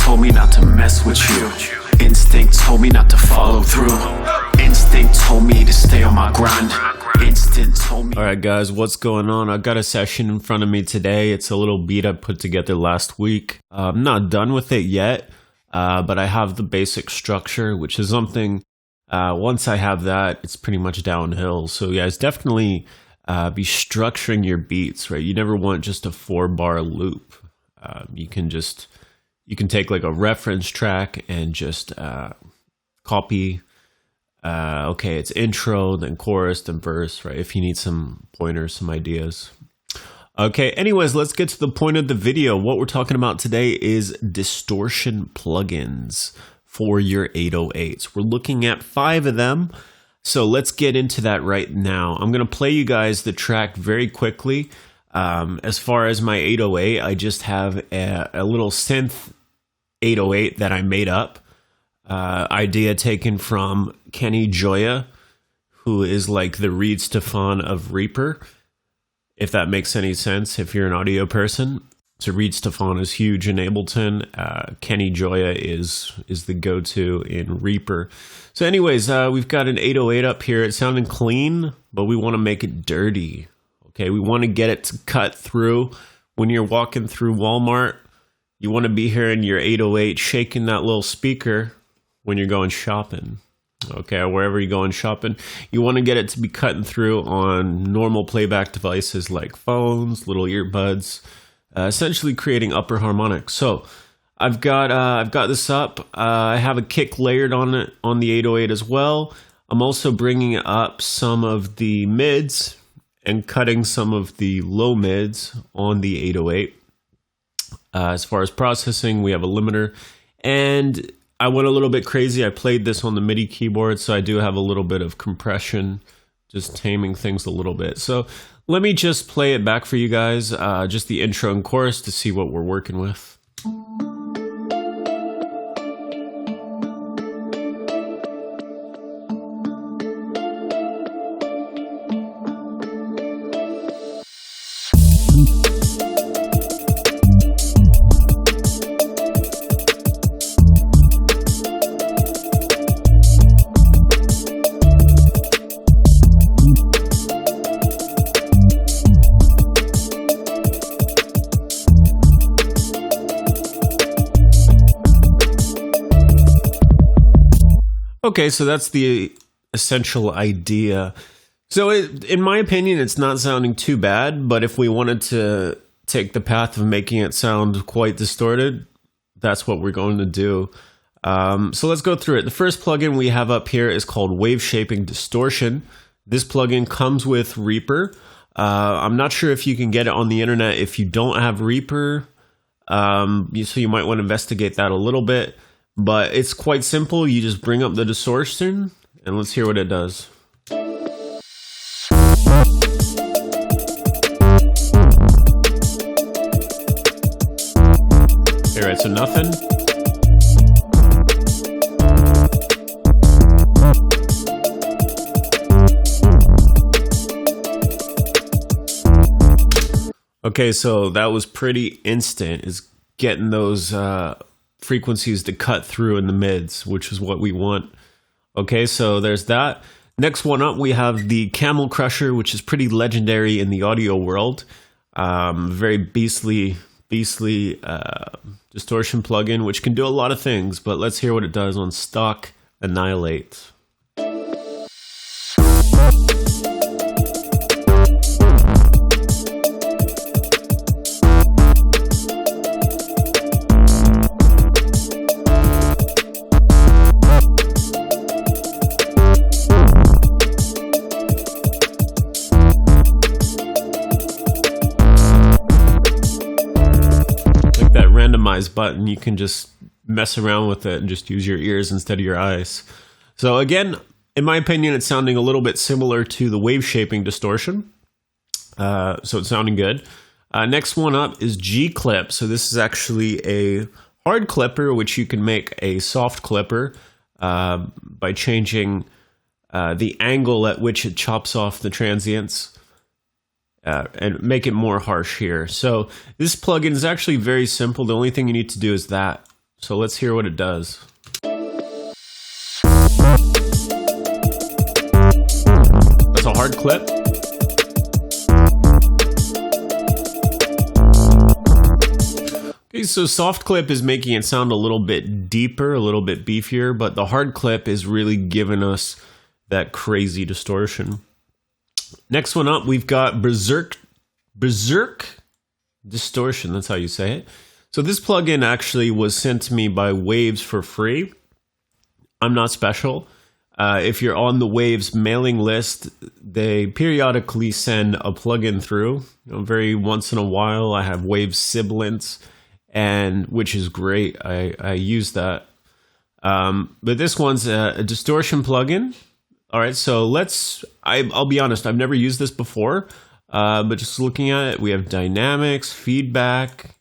told me not to mess with you. Instinct told me not to follow through. Instinct told me to stay on my grind. Instinct told me. Alright guys, what's going on? I've got a session in front of me today. It's a little beat I put together last week. I'm not done with it yet, but I have the basic structure, which is something, once I have that, it's pretty much downhill. So guys, definitely be structuring your beats, right? You never want just a 4-bar loop. You can take like a reference track and just copy, okay, it's intro, then chorus, then verse, right? If you need some pointers, some ideas. Okay, anyways, let's get to the point of the video. What we're talking about today is distortion plugins for your 808s. We're looking at 5 of them. So let's get into that right now. I'm going to play you guys the track very quickly. As far as my 808, I just have a little synth 808 that I made up. Idea taken from Kenny Joya, who is like the Reed Stefan of Reaper, if that makes any sense, if you're an audio person. So Reed Stefan is huge in Ableton. Kenny Joya is the go-to in Reaper. So anyways, we've got an 808 up here. It's sounding clean, but we want to make it dirty. Okay, we want to get it to cut through. When you're walking through Walmart, you want to be hearing your 808 shaking that little speaker when you're going shopping. Okay, or wherever you're going shopping. You want to get it to be cutting through on normal playback devices like phones, little earbuds, essentially creating upper harmonics. So I've got this up. I have a kick layered on it on the 808 as well. I'm also bringing up some of the mids and cutting some of the low mids on the 808. As far as processing, we have a limiter, and I went a little bit crazy. I played this on the MIDI keyboard, so I do have a little bit of compression, just taming things a little bit. So let me just play it back for you guys, just the intro and chorus to see what we're working with. Okay, so that's the essential idea. So in my opinion, it's not sounding too bad, but if we wanted to take the path of making it sound quite distorted, that's what we're going to do. So let's go through it. The first plugin we have up here is called Waveshaping Distortion. This plugin comes with Reaper. I'm not sure if you can get it on the internet if you don't have Reaper, so you might want to investigate that a little bit. But it's quite simple. You just bring up the distortion, and let's hear what it does. All right, so nothing. Okay, so that was pretty instant, is getting those frequencies to cut through in the mids, which is what we want. Okay, so there's that. Next one up, we have the Camel Crusher, which is pretty legendary in the audio world. Very beastly distortion plugin, which can do a lot of things, but let's hear what it does on stock Annihilate. Button, you can just mess around with it and just use your ears instead of your eyes. So again, in my opinion, it's sounding a little bit similar to the Waveshaping Distortion. So it's sounding good. Next one up is GClip. So this is actually a hard clipper, which you can make a soft clipper by changing the angle at which it chops off the transients. And make it more harsh here. So this plugin is actually very simple. The only thing you need to do is that. So let's hear what it does. That's a hard clip. Okay, so soft clip is making it sound a little bit deeper, a little bit beefier, but the hard clip is really giving us that crazy distortion. Next one up, we've got Berserk Distortion, that's how you say it. So this plugin actually was sent to me by Waves for free. I'm not special. If you're on the Waves mailing list, they periodically send a plugin through. Very once in a while, I have Waves siblings, and which is great. I use that. But this one's a distortion plugin. All right, so I'll be honest, I've never used this before, but just looking at it, we have dynamics, feedback,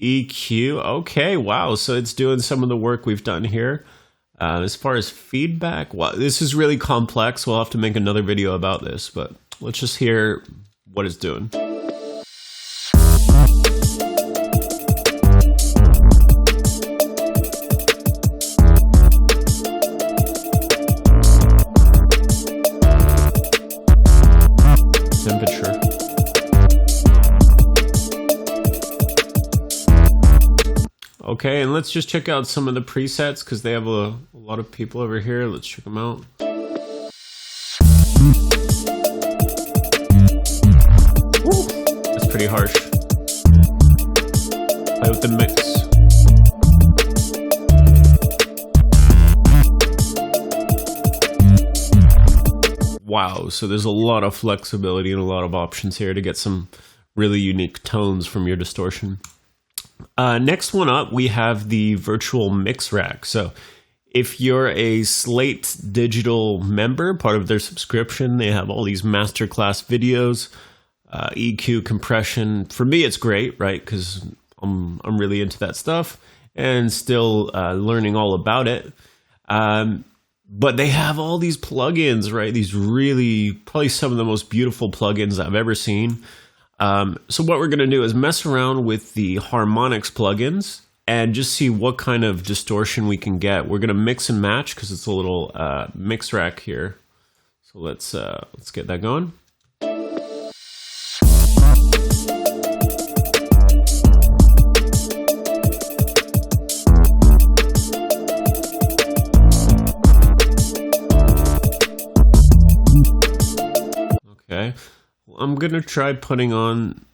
EQ. Okay, wow, so it's doing some of the work we've done here. As far as feedback, wow, this is really complex. We'll have to make another video about this, but let's just hear what it's doing. Temperature. Okay, and let's just check out some of the presets because they have a lot of people over here. Let's check them out. Woo, that's pretty harsh. Play with the mix. Wow, so there's a lot of flexibility and a lot of options here to get some really unique tones from your distortion. Next one up, we have the virtual mix rack. So if you're a Slate Digital member, part of their subscription, they have all these masterclass videos, EQ, compression. For me, it's great, right? Because I'm really into that stuff and still learning all about it. But they have all these plugins, right? These really, probably some of the most beautiful plugins I've ever seen. So what we're going to do is mess around with the harmonics plugins and just see what kind of distortion we can get. We're going to mix and match because it's a little mix rack here. So let's get that going. Okay. I'm going to try putting on,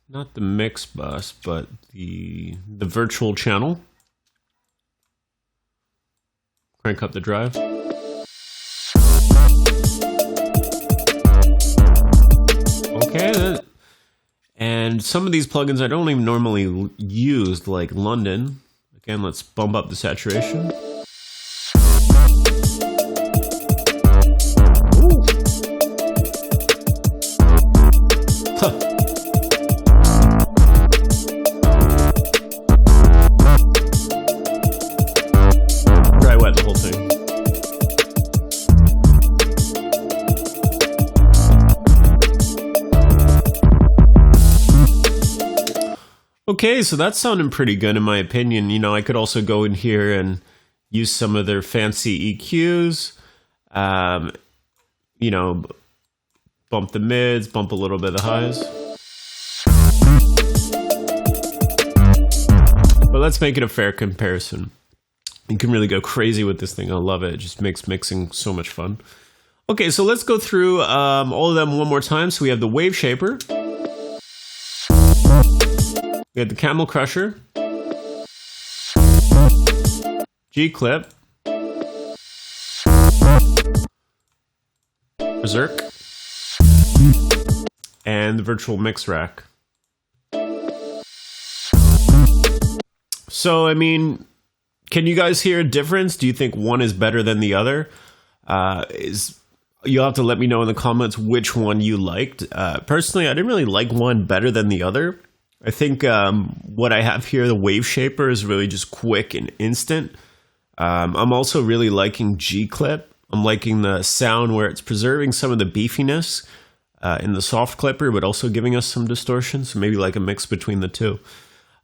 not the mix bus, but the virtual channel. Crank up the drive. Okay. And some of these plugins I don't even normally use, like London. Again, let's bump up the saturation. Dry wet the whole thing. Okay, so that's sounding pretty good in my opinion. You know, I could also go in here and use some of their fancy EQs. You know, bump the mids, bump a little bit of the highs. But let's make it a fair comparison. You can really go crazy with this thing. I love it. It just makes mixing so much fun. Okay, so let's go through all of them one more time. So we have the Waveshaper. We have the Camel Crusher. GClip. Berserk. And the virtual mix rack. So, I mean, can you guys hear a difference? Do you think one is better than the other? You'll have to let me know in the comments which one you liked. Personally, I didn't really like one better than the other. I think what I have here, the Waveshaper, is really just quick and instant. I'm also really liking GClip. I'm liking the sound where it's preserving some of the beefiness in the soft clipper, but also giving us some distortion. So maybe like a mix between the two.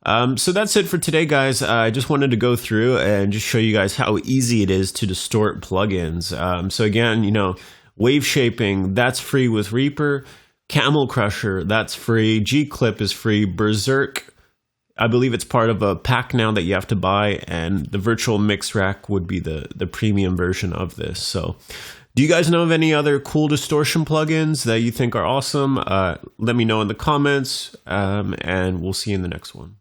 So that's it for today, guys. I just wanted to go through and just show you guys how easy it is to distort plugins. So again, Waveshaping, that's free with Reaper. Camel Crusher, that's free. GClip is free. Berserk, I believe it's part of a pack now that you have to buy, and the virtual mix rack would be the premium version of this. So do you guys know of any other cool distortion plugins that you think are awesome? Let me know in the comments, and we'll see you in the next one.